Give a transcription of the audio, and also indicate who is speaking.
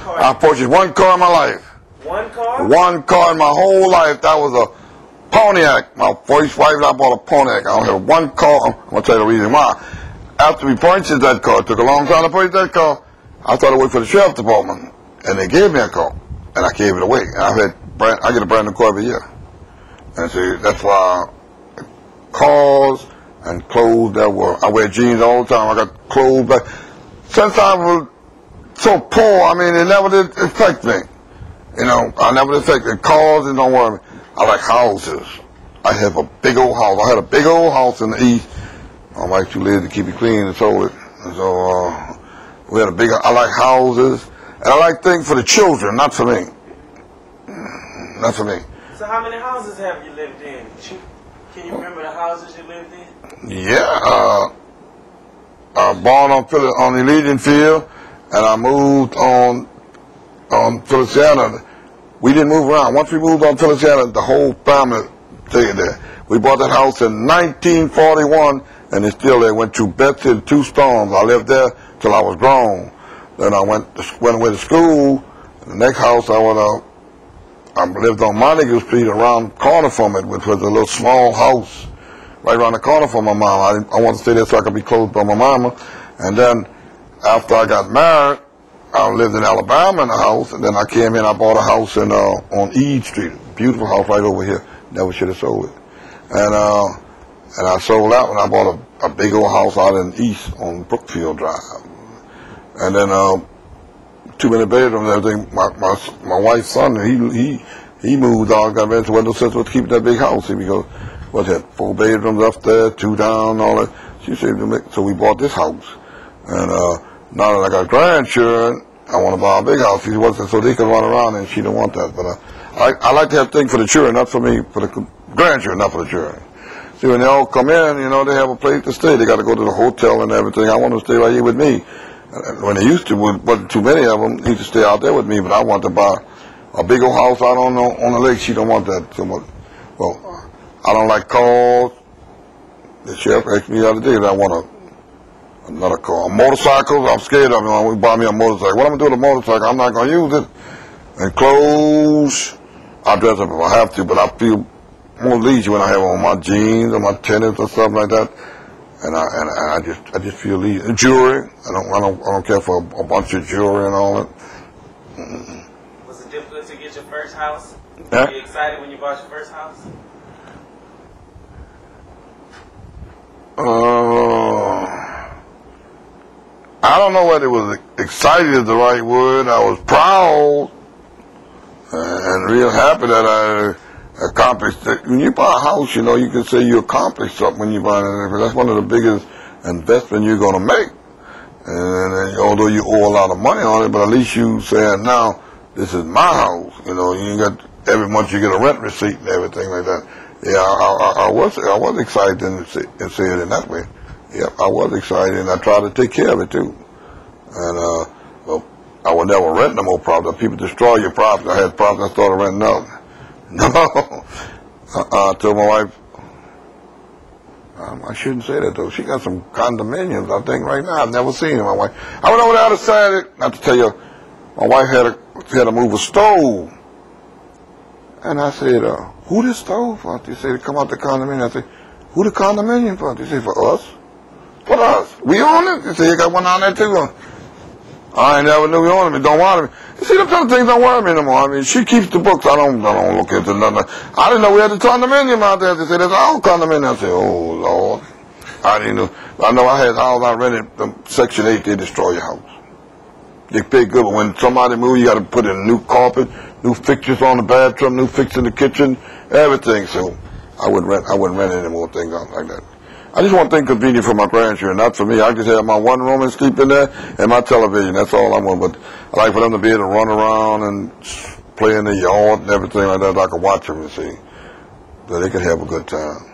Speaker 1: car?
Speaker 2: I purchased one car in my life.
Speaker 1: One car?
Speaker 2: One car in my whole life. That was a Pontiac. My first wife and I bought a Pontiac. I only had one car. I'm going to tell you the reason why. After we purchased that car, it took a long time to purchase that car, I started working for the sheriff's department, and they gave me a car, and I gave it away. And I get a brand new car every year. And see, that's why cars and clothes I wear jeans all the time. I got clothes back. Since I was so poor, I mean, it never did affect me. You know, I never did affect me. Cars, it don't worry me. I like houses. I have a big old house. I had a big old house in the east. My wife, too lazy to keep it clean and sold it. And so, we had I like houses. And I like things for the children, not for me. Not for me.
Speaker 1: So how many houses have you lived in? Can you remember the houses you lived in?
Speaker 2: Yeah, I was born on the Legion Field, and I moved on Feliciana. We didn't move around. Once we moved on Feliciana, the whole family stayed there. We bought that house in 1941, and it's still there. Went through Betsy and 2 storms. I lived there till I was grown. Then I went away to school. The next house I lived on Montague Street around the corner from it, which was a little small house right around the corner from my mom. I wanted to stay there so I could be close by my mama. And then after I got married, I lived in Alabama in a house, and then I came in, I bought a house on Eade Street, beautiful house right over here. Never should have sold it. And I sold that when I bought a big old house out in East on Brookfield Drive. And then too many bedrooms and everything. My wife's son, he moved out, got married, so wasn't no sense with keeping that big house because what's that, 4 bedrooms up there, 2 down, all that. She said, so we bought this house. And now that I got grandchildren, I want to buy a big house. She wasn't so they could run around, and she didn't want that. But I like to have things for the children, not for me, for the grandchildren, not for the children. See, when they all come in, you know, they have a place to stay. They got to go to the hotel and everything. I want them to stay right here with me. When they used to, wasn't too many of them, need to stay out there with me, but I want to buy a big old house out on the lake. She don't want that so much. Well, I don't like cars. The sheriff asked me the other day that I want another car. Motorcycles, I'm scared of them. We buy me a motorcycle. What I'm going to do with a motorcycle? I'm not going to use it. And clothes, I dress up if I have to, but I feel more leisure when I have on my jeans or my tennis or something like that. And I just feel leisure. Jewelry, I don't care for a bunch of jewelry and all that.
Speaker 1: Was it difficult to get your first house?
Speaker 2: Yeah.
Speaker 1: Were you excited when you bought your first house?
Speaker 2: I don't know whether it was excited is the right word. I was proud and real happy that I accomplished it. When you buy a house, you know, you can say you accomplished something when you buy it. That's one of the biggest investments you're going to make. And although you owe a lot of money on it, but at least you say, now, this is my house. You know, you got, every month you get a rent receipt and everything like that. Yeah, I was excited and say it in that way. Yeah, I was excited, and I tried to take care of it too. And well, I would never rent no more property. People destroy your property. I had property, I started renting out. No, I told my wife, I shouldn't say that though. She got some condominiums, I think, right now. I've never seen them. My wife. I went over there to Saturday. Not to tell you, my wife had to move a stove, and I said, "Who this stove for?" They said, "Come out the condominium." I said, "Who the condominium for?" They said, "For us." For us. We own it. They said, "You got one down there too." I ain't never knew we owned it. Don't worry me. You see, them kind of things don't worry me no more. I mean, she keeps the books. I don't look into nothing. I didn't know we had the condominium out there. They said, "There's our condominium." I said, "Oh, Lord." I didn't know. I know I had house I rented from Section 8. They destroy your house. They pay good, but when somebody moves, you got to put in new carpet, new fixtures on the bathroom, new fixtures in the kitchen, everything. So I wouldn't rent any more things out like that. I just want things convenient for my grandchildren, not for me. I just have my one room and sleep in there and my television. That's all I want. But I like for them to be able to run around and play in the yard and everything like that. I can watch them and see. So they can have a good time.